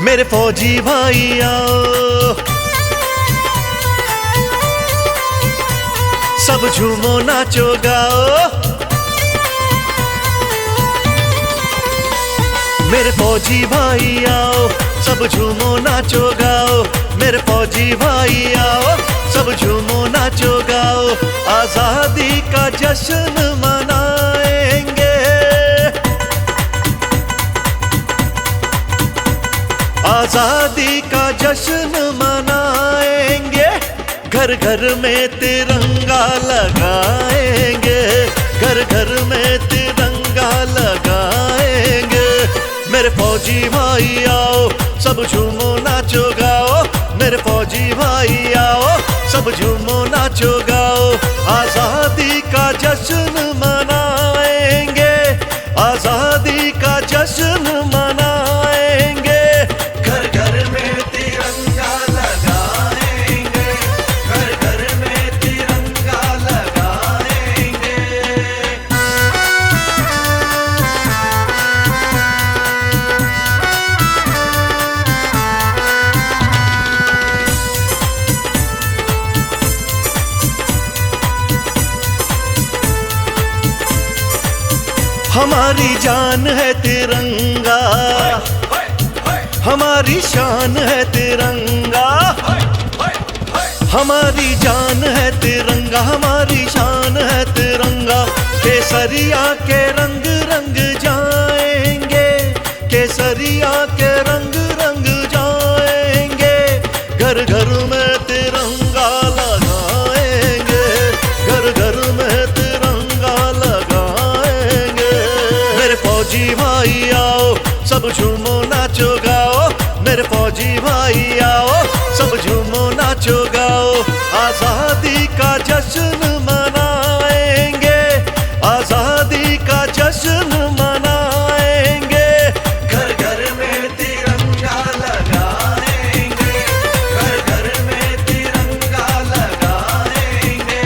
मेरे फौजी भाई आओ, सब झूमो नाचो गाओ। मेरे फौजी भाई आओ, सब झूमो नाचो गाओ। मेरे फौजी भाई आओ, सब झूमो नाचो गाओ। आजादी का जश्न मनाएंगे, आजादी का जश्न मनाएंगे। घर घर में तिरंगा लगाएंगे, घर घर में तिरंगा लगाएंगे। मेरे फौजी भाई आओ, सब झूमो नाचो गाओ। मेरे फौजी भाई आओ, सब झूमो नाचो गाओ। आजादी का जश्न मनाएंगे, आजादी का जश्न मनाएंगे। घर घर में तिरंगा लगाएंगे, घर घर में तिरंगा लगाएंगे। हमारी जान है तिरंगा, हमारी शान है तिरंगा। हमारी जान है तिरंगा, हमारी शान है तिरंगा। केसरिया के रंग रंग जाएंगे, केसरिया के रंग रंग जाएंगे। घर घर में तिरंगा लगाएंगे, घर घर में तिरंगा लगाएंगे। मेरे फौजी भाई आओ, सब झूमो नाचो गाओ। मेरे फौजी भाई आओ, सब झूमो नाचो गाओ। आजादी का जश्न मनाएंगे, आजादी का जश्न मनाएंगे। घर घर में तिरंगा लगाएंगे, घर घर में तिरंगा लगाएंगे।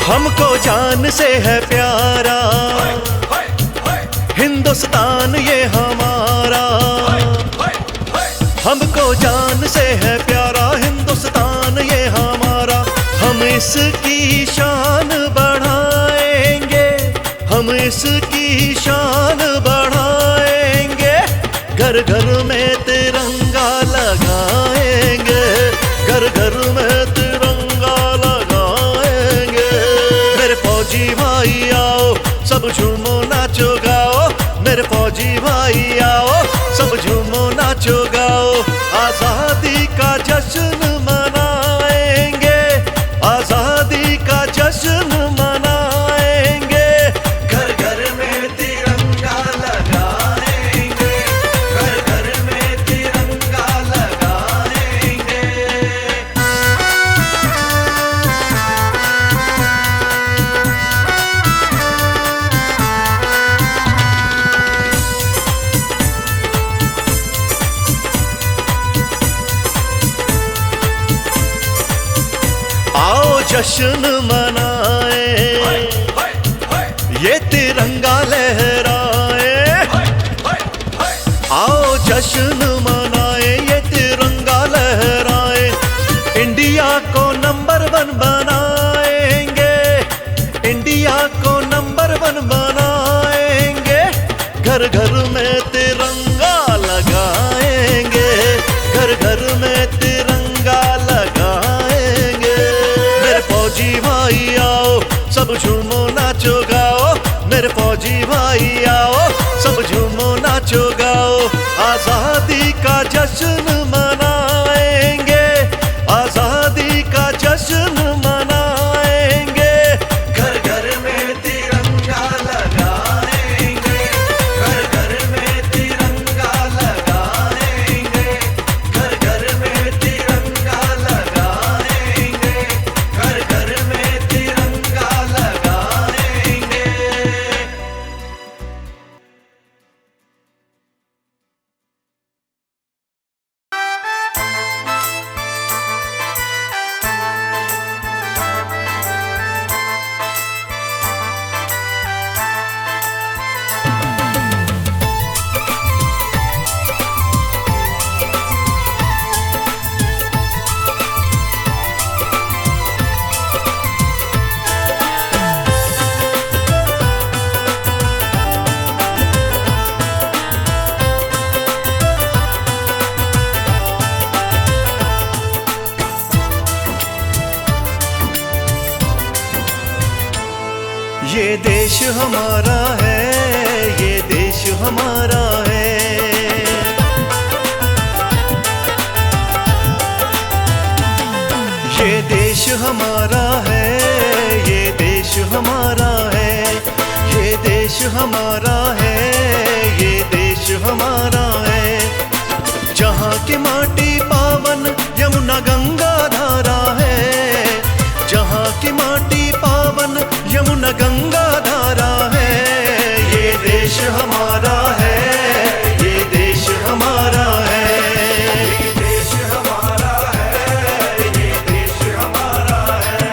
हमको जान से है प्यारा हिंदुस्तान ये हमारा। हमको जान से है प्यारा हिंदुस्तान ये हमारा। हम इसकी शान बढ़ाएंगे, हम इसकी शान बढ़ाएंगे। घर घर में तिरंगा लगाएंगे, घर घर में तिरंगा लगाएंगे। मेरे फौजी भाई आओ, सब झूमो नाचो गाओ। मेरे फौजी भाई आओ, सब झूमो नाचो गाओ। आजादी का जश्न मनाएंगे, आजादी का जश्न मनाएंगे। घर घर में तिरंगा लगाएंगे, घर घर में तिरंगा लगाएंगे। आओ जश्न मनाए, ये तिरंगा लहराए। आओ जश्न मनाए, ये तिरंगा लहराए। इंडिया को नंबर 1 बनाएंगे, इंडिया को नंबर 1 बनाएंगे। घर घर में तिरंगा लगाएंगे, घर घर में तिरंगा लगाएंगे। मेरे फौजी भाई आओ, सब झूमो नाचो गाओ। मेरे फौजी भाई आओ, सब झूमो नाचो गाओ। आजादी का जश्न मनाएंगे, आजादी का जश्न मनाएंगे। घर घर में तिरंगा लगाएंगे, घर घर में तिरंगा लगाएंगे, घर घर में तिरंगा लगाएंगे, घर घर में तिरंगा लगाएंगे। ये देश हमारा है, ये देश हमारा है। ये देश हमारा है, ये देश हमारा है। ये देश हमारा है, ये देश हमारा है। जहाँ की माटी पावन यमुना गंगा धारा है, जहाँ की माटी पावन यमुना गंगा धारा है। ये देश हमारा है, ये देश हमारा है। ये देश हमारा है, ये देश हमारा है।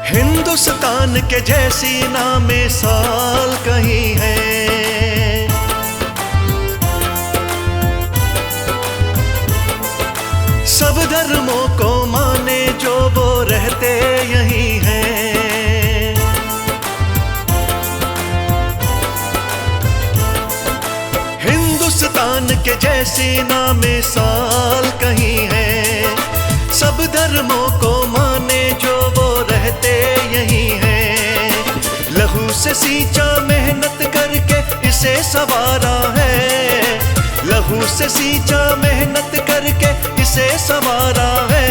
हिंदुस्तान के जैसी ना मिसाल कहीं है। सब धर्मों को माने जो वो रहते यहीं हैं। हिंदुस्तान के जैसी ना मिसाल कहीं है। सब धर्मों को माने जो वो रहते यहीं हैं। लहू से सींचा मेहनत करके इसे संवारा है। लहू से सींचा मेहनत करके इसे संवारा है।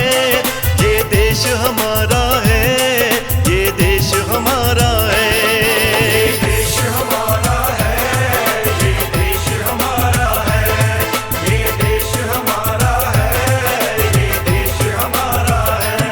ये देश हमारा है, ये देश हमारा है। ये देश हमारा है, ये देश हमारा है। ये देश हमारा है, ये देश हमारा है।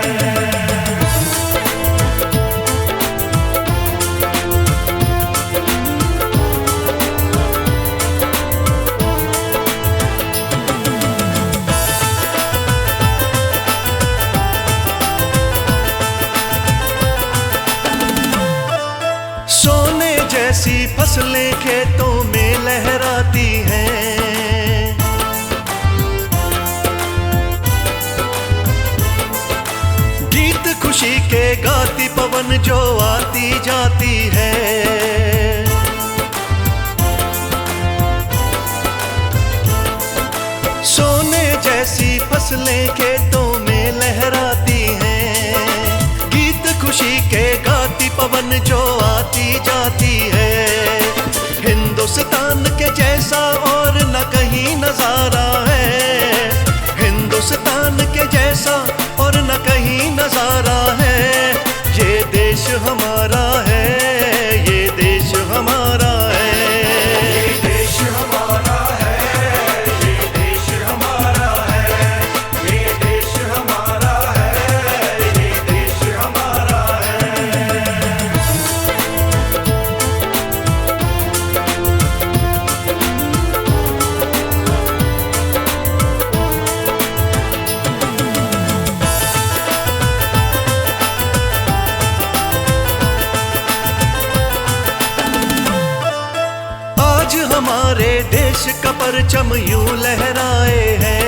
सोने जैसी फसलें खेतों में लहराती हैं। गीत खुशी के गाती पवन जो आती जाती है। सोने जैसी फसलें खेतों में लहराती हैं। गीत खुशी के गाती पवन जो आती जाती है। हिंदुस्तान के जैसा और न कहीं नजारा है। हिंदुस्तान के जैसा और न कहीं नजारा है। ये देश हमारा है, ये देश हमारा है। ये देश हमारा है, ये देश हमारा है। ये देश हमारा है, ये देश हमारा है। आज हमारे देश का परचम यूं लहराए है।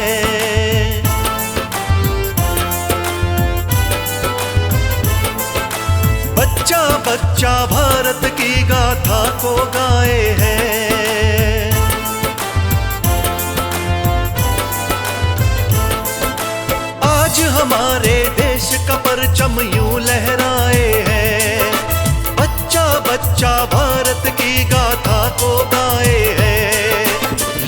बच्चा बच्चा भारत की गाथा को गाए है। आज हमारे देश का परचम यूं लहराए है। बच्चा बच्चा भारत की गाथा को गाए है।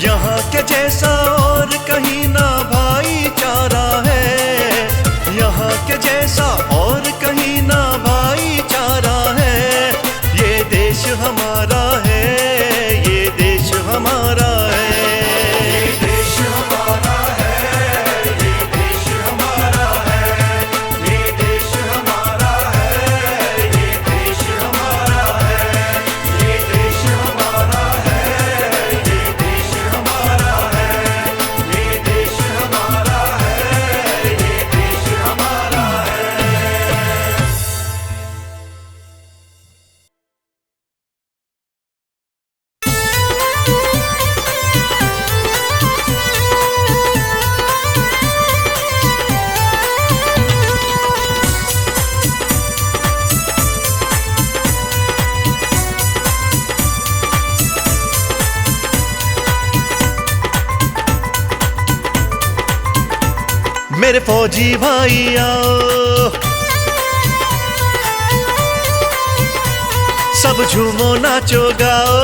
यहाँ के जैसा और कहीं ना भाईचारा है। यहाँ के जैसा और कहीं ना भाईचारा है। ये देश हमारा है, ये देश हमारा है। ये देश हमारा है, ये देश हमारा है। ये देश हमारा है, ये देश हमारा है। ये देश हमारा है, ये देश हमारा है। ये देश हमारा है, ये देश हमारा है। मेरे फौजी भाई आओ, सब झूमो नाचो गाओ।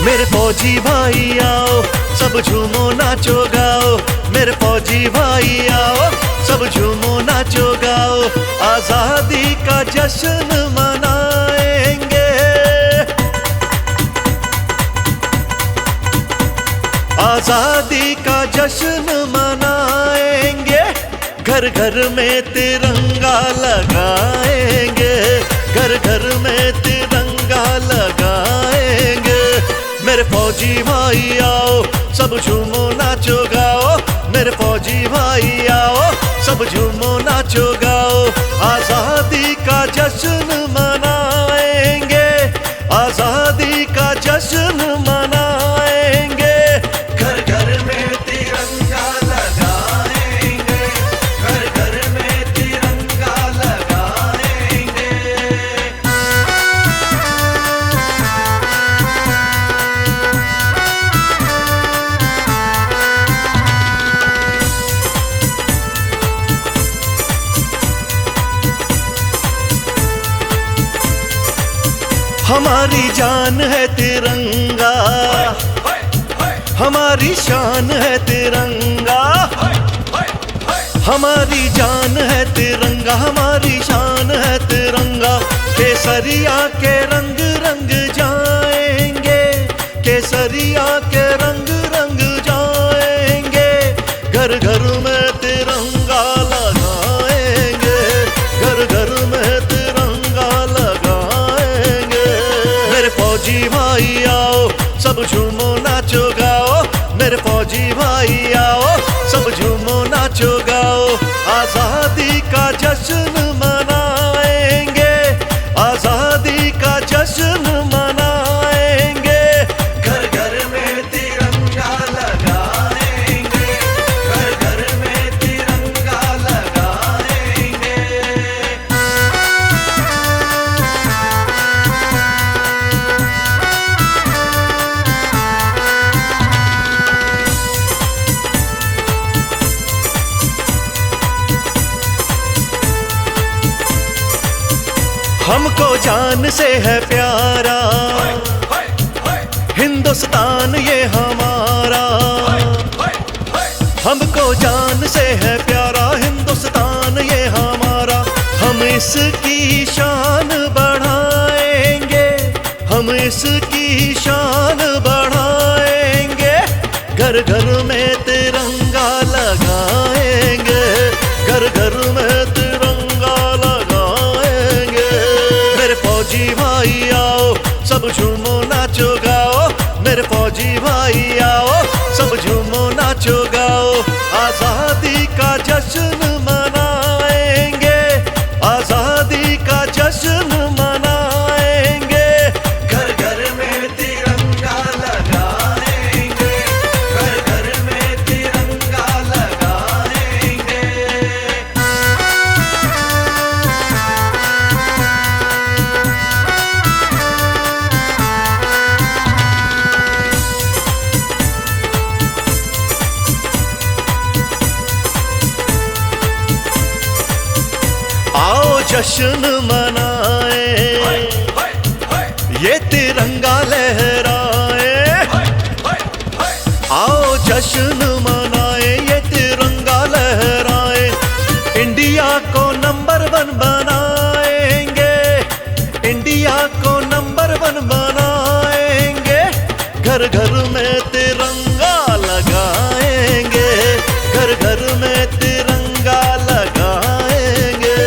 मेरे फौजी भाई आओ, सब झूमो नाचो गाओ। मेरे फौजी भाई आओ, सब झूमो नाचो गाओ। आजादी का जश्न मनाएंगे, आजादी का जश्न मनाएंगे। घर घर में तिरंगा लगाएंगे, घर घर में तिरंगा लगाएंगे। मेरे फौजी भाई आओ, सब झूमो नाचो गाओ। मेरे फौजी भाई आओ, सब झूमो नाचो गाओ। आजादी का जश्न मनाएंगे, आजादी का जश्न मनाएंगे। घर घर में तिरंगा लगाएंगे, घर घर में तिरंगा लगाएंगे। हमारी जान है तिरंगा, हमारी शान है तिरंगा। हमारी जान है तिरंगा, हमारी शान है तिरंगा। केसरिया के रंग रंग जाएंगे, केसरिया के रंग रंग जाएंगे। घर घर में तिरंगा लगाएंगे, घर घर में तिरंगा लगाएंगे। मेरे फौजी भाई आओ, सब झूमो नाचो गाओ। मेरे फौजी भाई आओ, सब झूमो नाचो गाओ। आजादी का जश्न मनाएंगे, आजादी का जश्न मनाएंगे। घर घर में तिरंगा लगाएंगे, घर घर में तिरंगा लगाएंगे। हमको जान से है प्यारा हिंदुस्तान ये हमारा। हमको जान से है प्यारा हिंदुस्तान ये हमारा। हम इसकी शान बढ़ाएंगे, हम इसकी शान बढ़ाएंगे। घर घर में तिरंगा लगाएंगे, घर घर में तिरंगा लगाएंगे। मेरे फौजी भाई आओ, सब झूमो नाचो गाओ। मेरे फौजी भाई आओ, सब झूमो नाचो गाओ। आजादी का जश्न मनाएंगे, आजादी का जश्न मनाएंगे। घर घर में तिरंगा लगाएंगे, घर घर में तिरंगा लगाएंगे। आओ जश्न मनाए, ये तिरंगा लहराए। आओ जश्न मनाए, ये तिरंगा लहराए। इंडिया को नंबर 1 बनाएंगे, इंडिया को नंबर 1 बनाएंगे। घर घर में तिरंगा लगाएंगे, घर घर में तिरंगा लगाएंगे।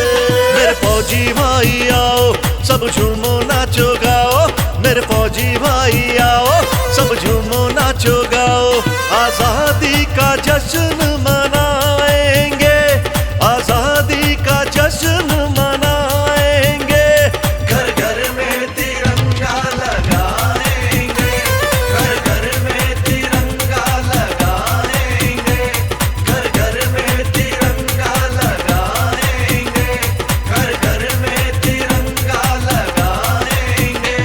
मेरे फौजी भाई आओ, सब झूमो नाचो गाओ। मेरे फौजी भाई आओ, सब झूमो नाचो गाओ। आजादी का जश्न मनाएंगे, आजादी का जश्न मनाएंगे। घर घर में तिरंगा लगाएंगे, घर घर में तिरंगा लगाएंगे। घर घर में तिरंगा लगाएंगे, घर घर में तिरंगा लगाएंगे।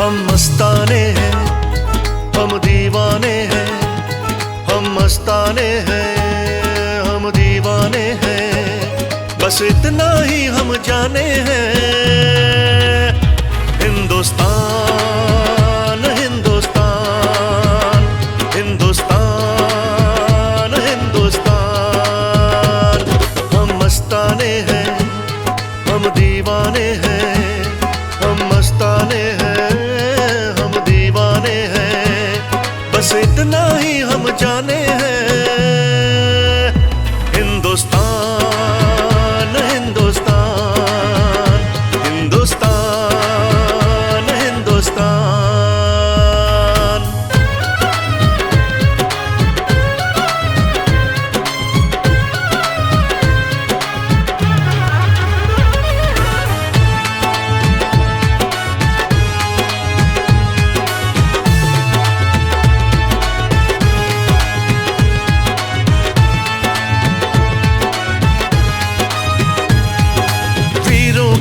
हम मस्ताने हैं, हम दीवाने हैं, हम मस्ताने हैं, हम दीवाने हैं, बस इतना ही हम जाने हैं। हिंदुस्तान हिंदुस्तान हिंदुस्तान हिंदुस्तान, हम मस्ताने हैं, हम दीवाने हैं, हम मस्ताने हैं, हम दीवाने हैं, बस इतना ही हम जाने हैं। हिंदुस्तान हिंदुस्तान हिंदुस्तान हिंदुस्तान।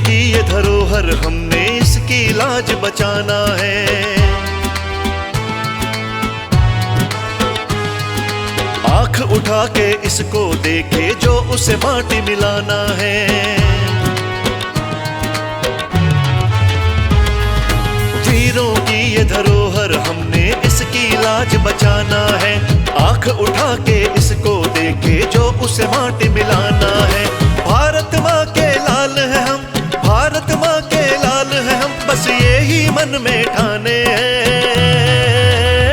ये धरोहर हमने इसकी लाज बचाना है, आंख उठा के इसको देखे जो उसे माटी मिलाना है। वीरों की ये धरोहर हमने इसकी लाज बचाना है, आंख उठा के इसको देखे जो उसे माटी मिलाना है। भारत माँ के लाल है हम, भारत माँ के लाल है हम, बस यही मन में ठाने हैं।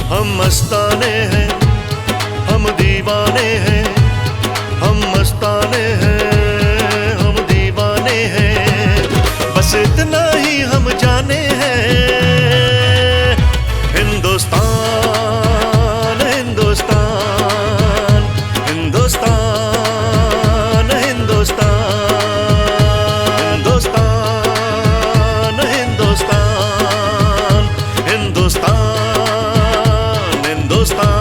हम मस्ताने हैं, हम दीवाने हैं, हम मस्ताने हैं, हम दीवाने हैं, बस इतना ही हम जाने हैं। हिंदुस्तान हिंदुस्तान हिंदुस्तान हिंदुस्तान हिंदुस्तान हिंदुस्तान।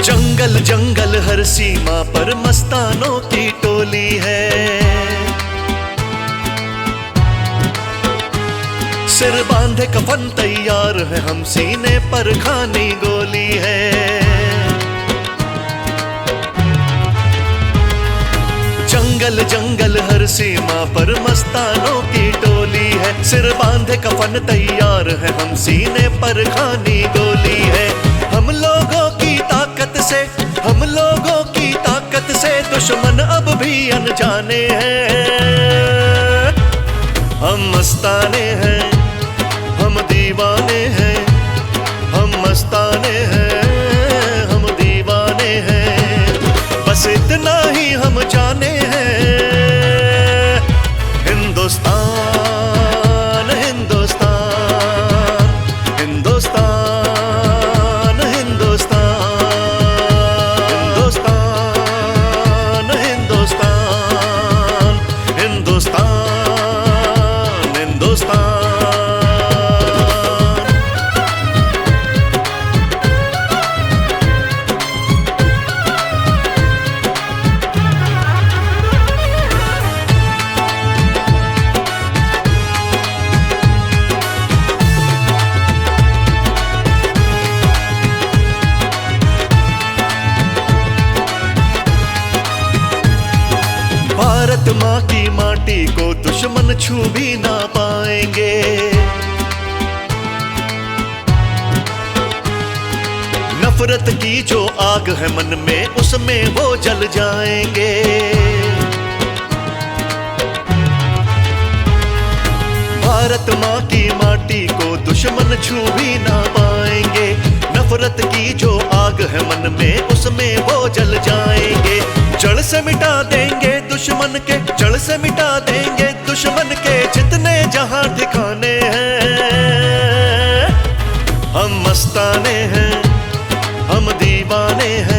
जंगल जंगल हर सीमा पर मस्तानों की टोली है, सिर बांधे कफन तैयार है हम, सीने पर खानी गोली है। जंगल जंगल हर सीमा पर मस्तानों की टोली है, सिर बांधे कफन तैयार है हम, सीने पर खानी गोली है। हम लोगों की ताकत से, हम लोगों की ताकत से दुश्मन अब भी अनजाने हैं। हम मस्ताने हैं, हम दीवाने हैं, हम मस्ताने हैं, हम दीवाने हैं, बस इतना ही हम जाने हैं। हिंदुस्तान हिंदुस्तान हिंदुस्तान हिंदुस्तान हिंदुस्तान हिंदुस्तान हिंदुस्तान। भारत माँ की माटी को दुश्मन छू भी ना पाएंगे, नफरत की जो आग है मन में उसमें वो जल जाएंगे। भारत माँ की माटी को दुश्मन छू भी ना पाएंगे, नफरत की जो आग है मन में उसमें वो जल जाएंगे। जड़ से मिटा देंगे दुश्मन के, जड़ से मिटा देंगे दुश्मन के जितने जहां ठिकाने हैं। हम मस्ताने हैं, हम दीवाने हैं,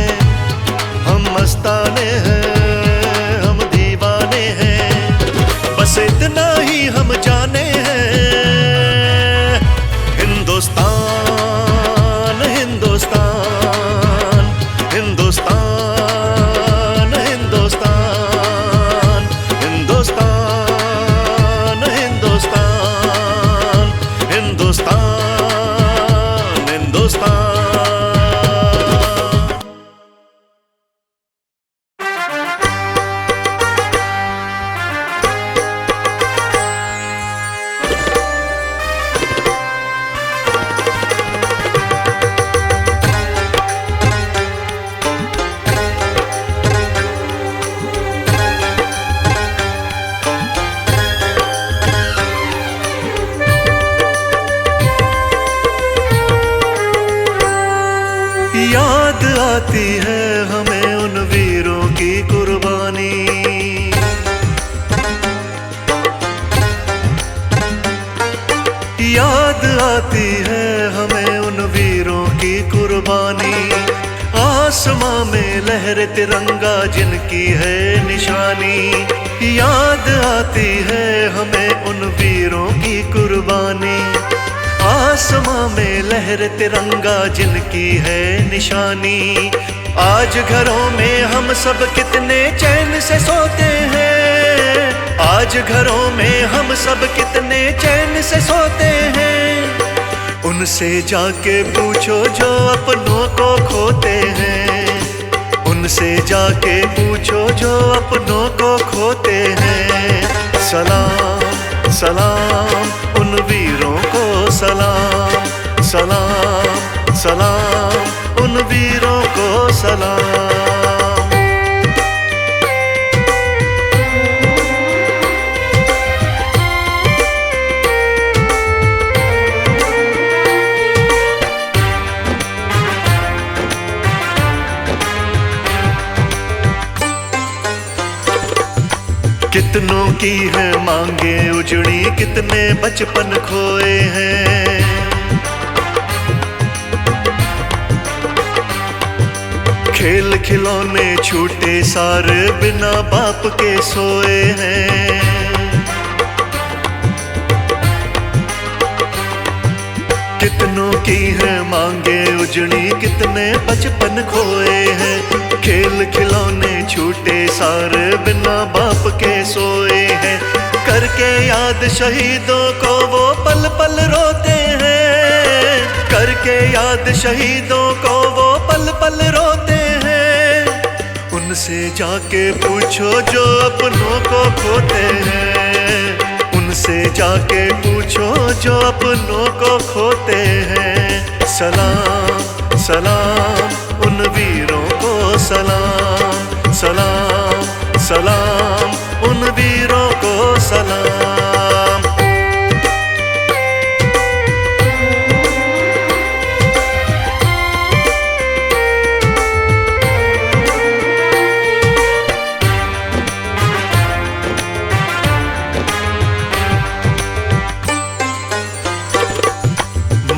याद आती है हमें उन वीरों की कुर्बानी, आसमां में लहरे तिरंगा जिनकी है निशानी। याद आती है हमें उन वीरों की कुर्बानी, आसमां में लहरे तिरंगा जिनकी है निशानी। आज घरों में हम सब कितने चैन से सोते हैं, आज घरों में हम सब कितने चैन से सोते हैं। उनसे जाके पूछो जो अपनों को खोते हैं, उनसे जाके पूछो जो अपनों को खोते हैं। सलाम सलाम उन वीरों को सलाम, सलाम सलाम उन वीरों को सलाम। कितनों की है मांगे उजड़ी, कितने बचपन खोए हैं। खेल खिलौने छूटे सारे बिना बाप के सोए हैं। कितनों की है मांगे उजड़ी, कितने बचपन खोए हैं। खेल खिलौने छूटे सारे बिना बाप के सोए हैं। करके याद शहीदों को वो पल पल रोते हैं, करके याद शहीदों को वो पल पल रोते हैं। उनसे जाके पूछो जो अपनों को खोते हैं, उनसे जाके पूछो जो अपनों को खोते हैं। सलाम सलाम उन वीरों को सलाम, सलाम सलाम उन वीरों को सलाम।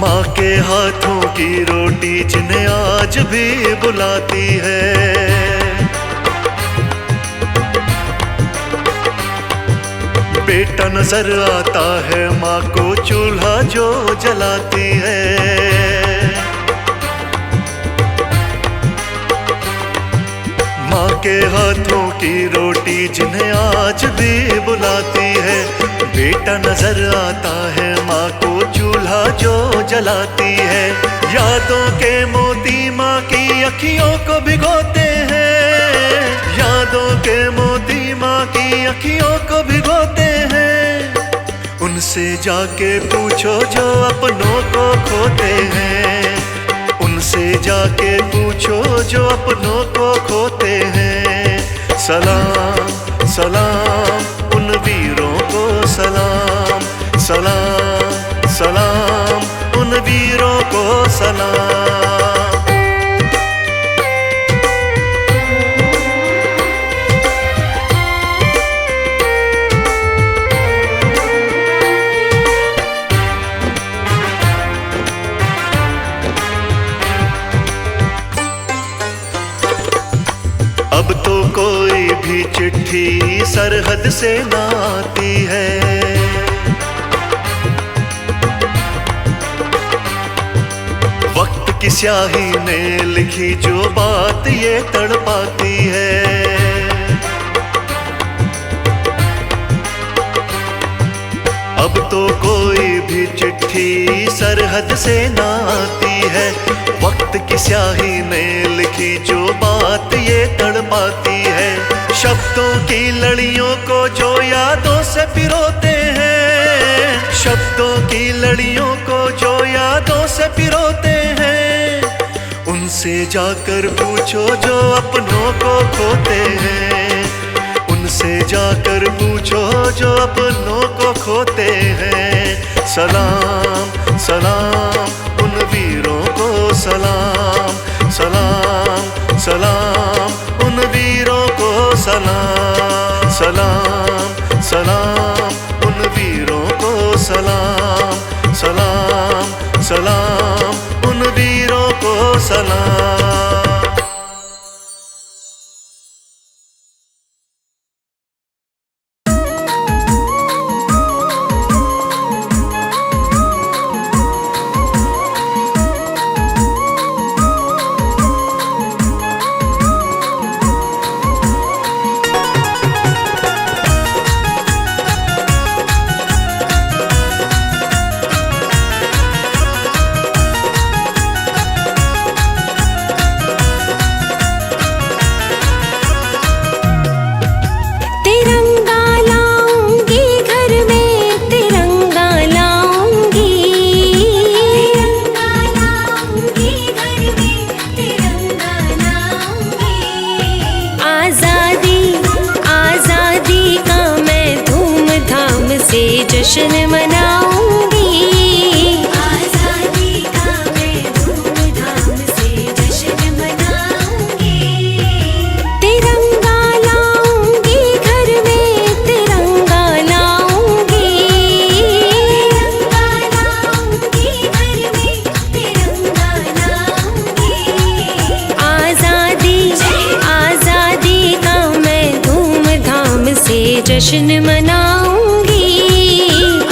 माँ के हाथों की रोटी जिन्हें आज भी बुलाती है, बेटा नजर आता है माँ को चूल्हा जो जलाती है। माँ के हाथों की रोटी जिन्हें आज भी बुलाती है, बेटा नजर आता है माँ को चूल्हा जो जलाती है। यादों के मोती माँ की अखियों को भिगोते हैं, यादों के मोती माँ की अखियों को भिगोते हैं। उनसे जाके पूछो जो अपनों को खोते हैं, उनसे जाके पूछो जो अपनों को खोते हैं। सलाम सलाम उन वीरों को सलाम, सलाम सलाम उन वीरों को सलाम। अब तो कोई भी चिट्ठी सरहद से ना आती है, वक्त की स्याही ने लिखी जो बात ये तड़पाती है। अब तो कोई भी चिट्ठी सरहद से ना आती है, वक्त की स्याही ने लिखी जो बात ये तड़पाती है। शब्दों की लड़ियों को जो यादों से पिरोते हैं, शब्दों की लड़ियों को जो यादों से पिरोते हैं। उनसे जाकर पूछो जो अपनों को खोते हैं, उनसे जाकर पूछो जो अपनों को खोते हैं। सलाम सलाम उन वीरों को सलाम, सलाम सलाम उन वीरों को सलाम, सलाम सलाम उन वीरों को सलाम, सलाम से जश्न मनाऊंगी। आजादी का मैं धूमधाम से जश्न मनाऊंगी। तिरंगा लाऊंगी घर में, तिरंगा लाऊंगी। तिरंगा लाऊंगी घर में, तिरंगा लाऊंगी। आजादी आजादी का मैं धूमधाम से जश्न मनाऊंगी।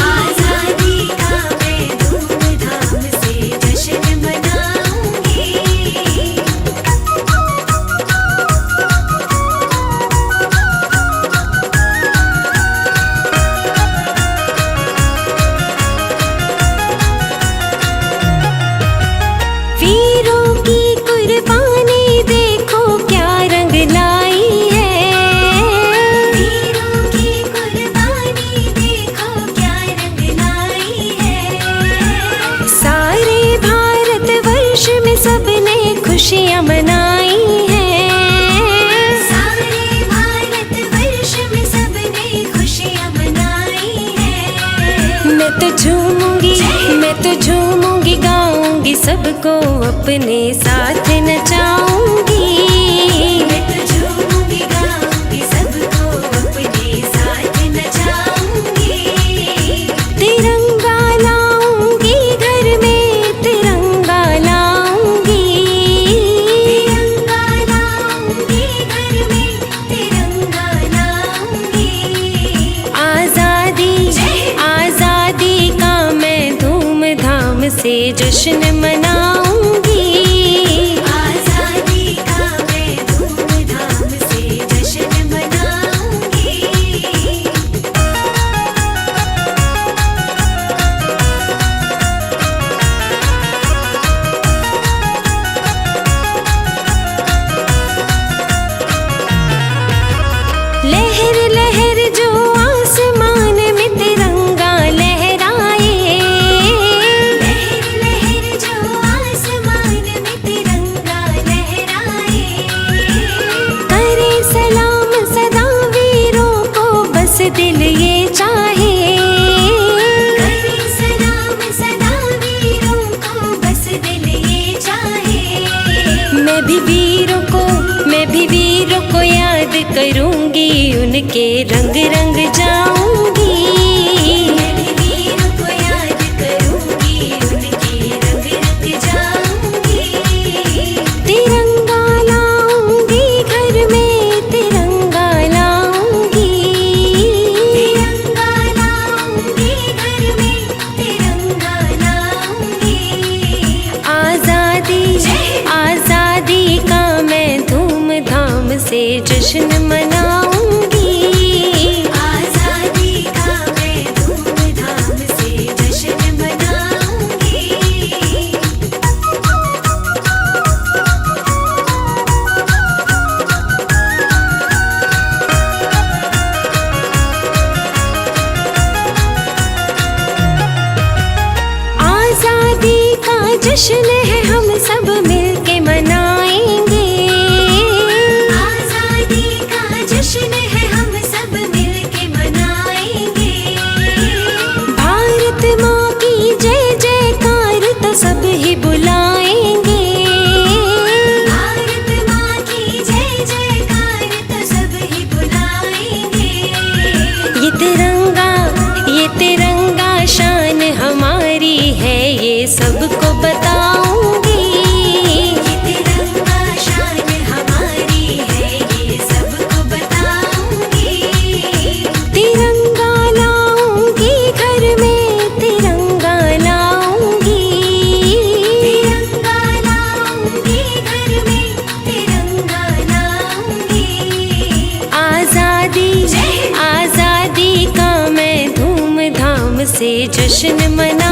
आजादी का मैं धूमधाम से जश्न मनाऊंगी। वीरों की कुर्बानी देखो क्या रंग लाई है। वीरों की कुर्बानी देखो क्या रंग लाई है। सारे भारतवर्ष में सबने खुशियाँ मनाई हैं। सारे भारतवर्ष में सबने खुशियाँ मनाई है। मैं तो झूमूंगी, मैं तो झूमूंगी, गाऊंगी, सबको अपने साथ नचाऊंगी। मैं तो झूमूंगी गाऊंगी, सबको अपने साथ नचाऊंगी। तिरंगा लाऊंगी घर में, तिरंगा लाऊंगी। तिरंगा लाऊंगी घर में, तिरंगा लाऊंगी। आजादी आजादी का मैं धूमधाम से जश्न मनाऊंगी। आजादी का मैं धूमधाम से जश्न मनाऊंगी। लहर लहर जो आसमान में तिरंगा लहराए। लहर लहर जो आसमान में तिरंगा लहराए। करे सलाम सदा वीरों को बस दिल ये चाहे। करे सलाम सदा वीरों को बस दिल ये चाहे। मैं भी वीरों को, मैं भी वीरों को याद करूंगी, उनके रंग रंग जाऊंगी। मैं भी वीरों को याद करूंगी, उनके रंग रंग जाऊंगी। तिरंगा लाऊंगी घर में, तिरंगा लाऊंगी। तिरंगा लाऊंगी घर में, तिरंगा लाऊंगी। आजादी आजादी का मैं धूमधाम से जश्न मनाऊंगी। आजादी का मैं धूमधाम से जश्न मनाऊंगी। आजादी का जश्न है, हम सब मिलके मनाएंगे। आजादी का जश्न है, हम सब मिलके मनाएंगे। भारत माँ की जय जयकार तो सब ही बुलाएंगे। भारत माँ की जय जयकार तो सब ही बुलाएंगे। ये तिरंगा शान हमारी है, ये सबको बताऊंगी। ये तिरंगा शान हमारी है, ये सबको बताऊंगी। तिरंगा लाऊंगी घर में, तिरंगा लाऊंगी। तिरंगा लाऊंगी घर में, तिरंगा लाऊंगी। आजादी आजादी का मैं धूमधाम से जश्न मना